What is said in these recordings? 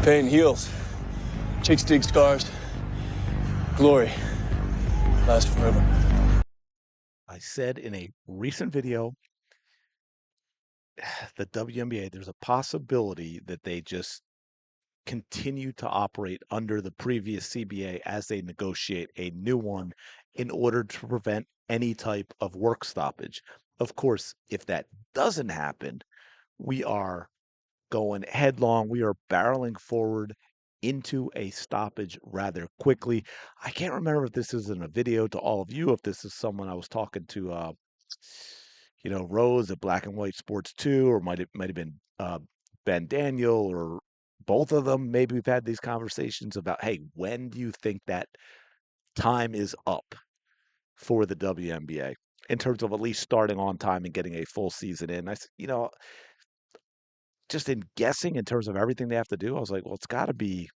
Pain heals. Chicks dig scars. Glory lasts forever. I said in a recent video, the WNBA, there's a possibility that they just continue to operate under the previous CBA as they negotiate a new one in order to prevent any type of work stoppage. Of course, if that doesn't happen, we are going headlong. We are barreling forward into a stoppage rather quickly. I can't remember if this is in a video to all of you, if this is someone I was talking to, Rose at Black and White Sports 2, or might have been Ben Daniel, or both of them. Maybe we've had these conversations about, hey, when do you think that time is up for the WNBA in terms of at least starting on time and getting a full season in? I said, just in guessing in terms of everything they have to do, I was like, well, it's got to be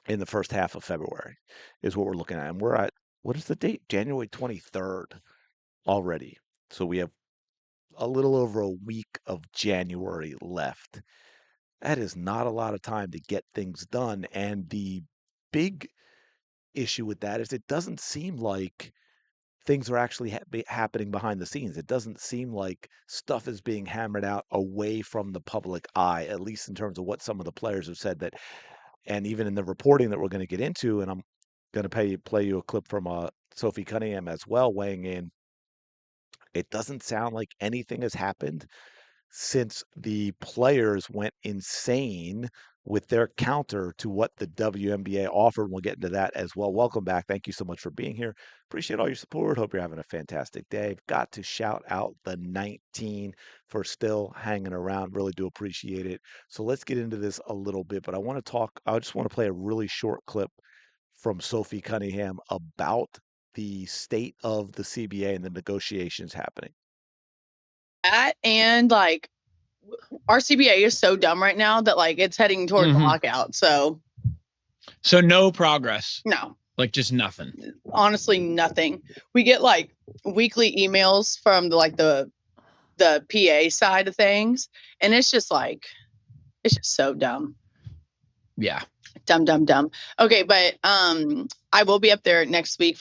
in the first half of February is what we're looking at. And we're at, what is the date? January 23rd already. So we have a little over a week of January left. That is not a lot of time to get things done. And the big issue with that is it doesn't seem like things are actually happening behind the scenes. It doesn't seem like stuff is being hammered out away from the public eye, at least in terms of what some of the players have said that, and even in the reporting that we're going to get into, and I'm going to play you a clip from Sophie Cunningham as well weighing in. It doesn't sound like anything has happened since the players went insane with their counter to what the WNBA offered. We'll get into that as well. Welcome back. Thank you so much for being here. Appreciate all your support. Hope you're having a fantastic day. Got to shout out the 19 for still hanging around. Really do appreciate it. So let's get into this a little bit, but I just want to play a really short clip from Sophie Cunningham about the state of the CBA and the negotiations happening. That and our CBA is so dumb right now that it's heading towards a lockout. So no progress. No, just nothing. Honestly, nothing. We get weekly emails from the PA side of things, and it's just so dumb. Yeah. Dumb. Okay, but I will be up there next week.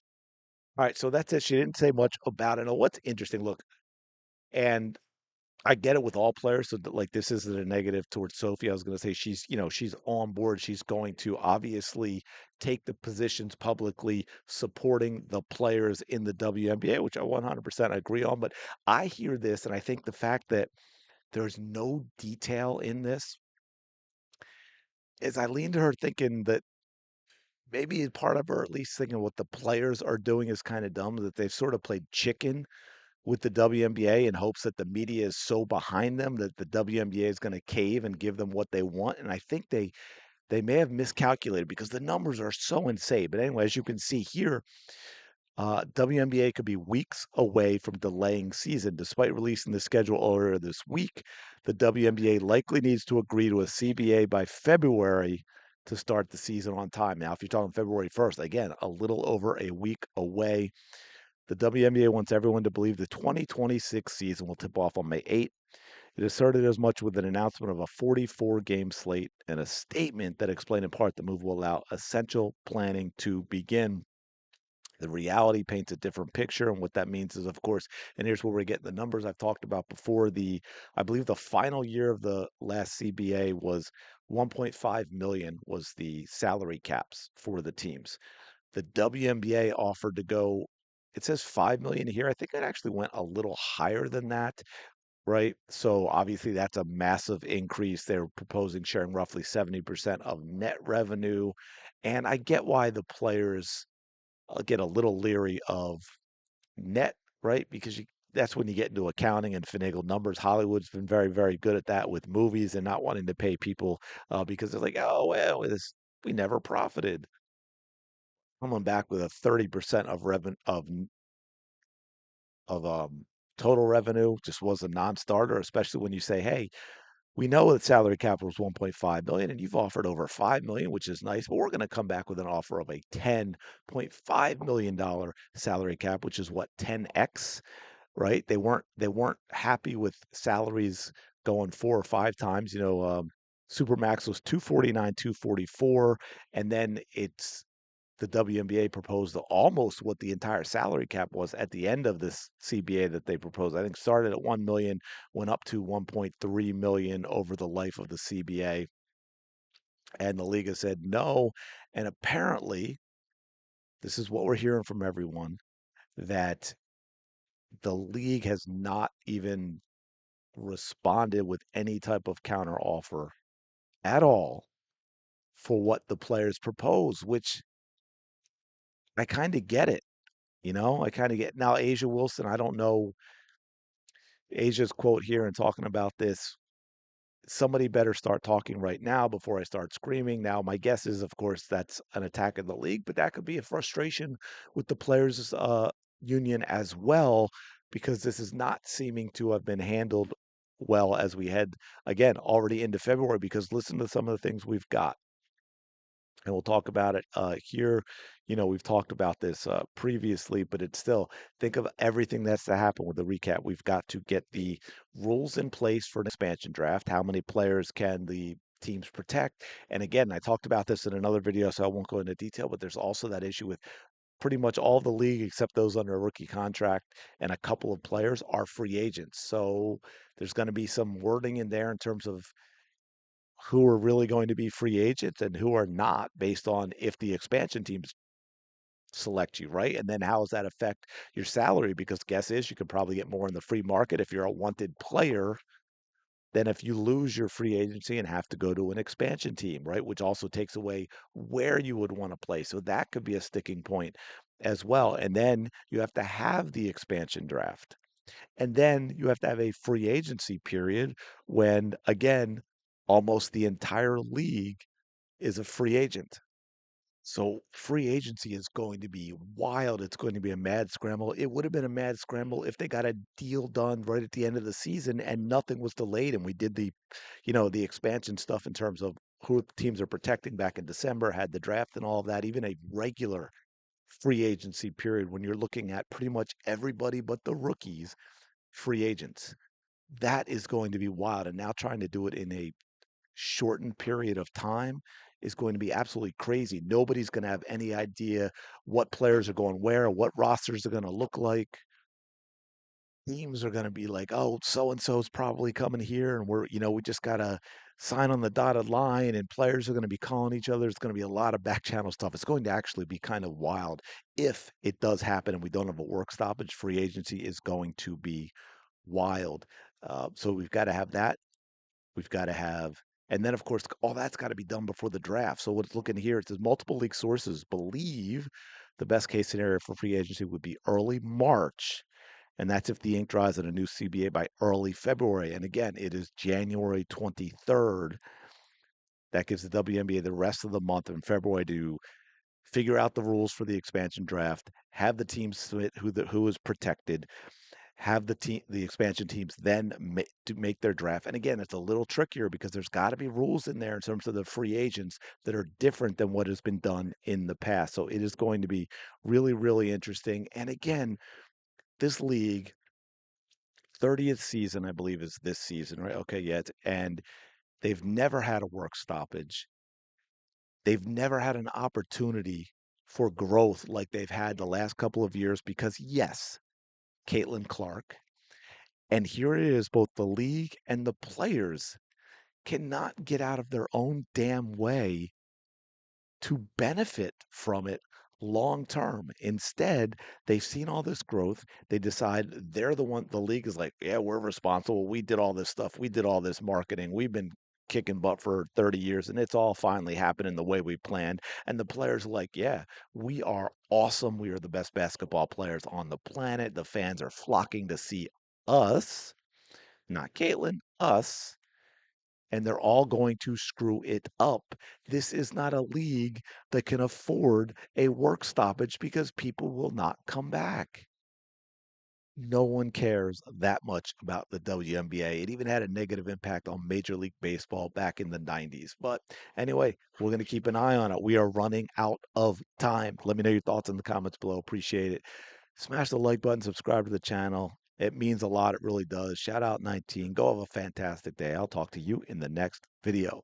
All right, so that's it. She didn't say much about it. Now, what's interesting, look, and I get it with all players. So this isn't a negative towards Sophie. I was going to say she's on board. She's going to obviously take the positions publicly supporting the players in the WNBA, which I 100% agree on. But I hear this, and I think the fact that there's no detail in this is I lean to her thinking that maybe part of her at least thinking what the players are doing is kind of dumb, that they've sort of played chicken with the WNBA in hopes that the media is so behind them that the WNBA is going to cave and give them what they want. And I think they may have miscalculated because the numbers are so insane. But anyway, as you can see here, WNBA could be weeks away from delaying season. Despite releasing the schedule earlier this week, the WNBA likely needs to agree to a CBA by February to start the season on time. Now, if you're talking February 1st, again, a little over a week away. The WNBA wants everyone to believe the 2026 season will tip off on May 8th. It asserted as much with an announcement of a 44-game slate and a statement that explained in part the move will allow essential planning to begin. The reality paints a different picture, and what that means is, of course, and here's where we get the numbers I've talked about before. I believe the final year of the last CBA was 1.5 million was the salary caps for the teams. The WNBA offered to go, it says 5 million a year. I think it actually went a little higher than that, right? So obviously that's a massive increase. They're proposing sharing roughly 70% of net revenue. And I get why the players get a little leery of net, right? Because that's when you get into accounting and finagle numbers. Hollywood's been very, very good at that with movies and not wanting to pay people because they're like, oh, well, we never profited. Coming back with a 30% of revenue of total revenue just was a non-starter, especially when you say, hey, we know that salary cap was 1.5 million and you've offered over 5 million, which is nice, but we're going to come back with an offer of a $10.5 million salary cap, which is what, 10x, right? They weren't happy with salaries going 4 or 5 times. Supermax was 249, 244, and then it's the WNBA proposed almost what the entire salary cap was at the end of this CBA that they proposed. I think started at 1 million, went up to 1.3 million over the life of the CBA. And the league has said no. And apparently, this is what we're hearing from everyone, that the league has not even responded with any type of counter offer at all for what the players propose, which I kind of get it. I kind of get now Asia Wilson. I don't know Asia's quote here and talking about this. Somebody better start talking right now before I start screaming. Now, my guess is, of course, that's an attack of the league, but that could be a frustration with the players' union as well, because this is not seeming to have been handled well as we head again already into February. Because listen to some of the things we've got, and we'll talk about it here. We've talked about this previously, but it's still, think of everything that's to happen with the recap. We've got to get the rules in place for an expansion draft. How many players can the teams protect? And again, I talked about this in another video, so I won't go into detail, but there's also that issue with pretty much all the league except those under a rookie contract, and a couple of players are free agents. So there's going to be some wording in there in terms of who are really going to be free agents and who are not, based on if the expansion teams select you, right? And then how does that affect your salary? Because guess is you could probably get more in the free market if you're a wanted player than if you lose your free agency and have to go to an expansion team, right? Which also takes away where you would want to play. So that could be a sticking point as well. And then you have to have the expansion draft. And then you have to have a free agency period when, again, almost the entire league is a free agent. So free agency is going to be wild. It's going to be a mad scramble. It would have been a mad scramble if they got a deal done right at the end of the season and nothing was delayed. And we did the expansion stuff in terms of who teams are protecting back in December, had the draft and all of that. Even a regular free agency period when you're looking at pretty much everybody but the rookies, free agents. That is going to be wild. And now trying to do it in a shortened period of time is going to be absolutely crazy. Nobody's going to have any idea what players are going where, what rosters are going to look like. Teams are going to be like, oh, so and so's probably coming here, and we just got to sign on the dotted line, and players are going to be calling each other. It's going to be a lot of back channel stuff. It's going to actually be kind of wild if it does happen and we don't have a work stoppage. Free agency is going to be wild. So we've got to have that. We've got to have, and then of course, all that's got to be done before the draft. So what's looking here, it says multiple league sources believe the best case scenario for free agency would be early March. And that's if the ink dries on a new CBA by early February. And again, it is January 23rd. That gives the WNBA the rest of the month in February to figure out the rules for the expansion draft, have the teams submit who is protected, have the expansion teams then to make their draft. And again, it's a little trickier because there's got to be rules in there in terms of the free agents that are different than what has been done in the past. So it is going to be really, really interesting. And again, this league, 30th season, I believe, is this season, right? Okay, yeah. And they've never had a work stoppage. They've never had an opportunity for growth like they've had the last couple of years because, yes, Caitlin Clark. And here it is, both the league and the players cannot get out of their own damn way to benefit from it long term. Instead, they've seen all this growth. They decide they're the league is like, yeah, we're responsible. We did all this stuff. We did all this marketing. We've been kicking butt for 30 years and it's all finally happening the way we planned. And the players are like, yeah, we are awesome. We are the best basketball players on the planet. The fans are flocking to see us, not Caitlin, us, and they're all going to screw it up. This is not a league that can afford a work stoppage because people will not come back. No one cares that much about the WNBA. It even had a negative impact on Major League Baseball back in the 90s. But anyway, we're going to keep an eye on it. We are running out of time. Let me know your thoughts in the comments below. Appreciate it. Smash the like button, subscribe to the channel. It means a lot. It really does. Shout out 19. Go have a fantastic day. I'll talk to you in the next video.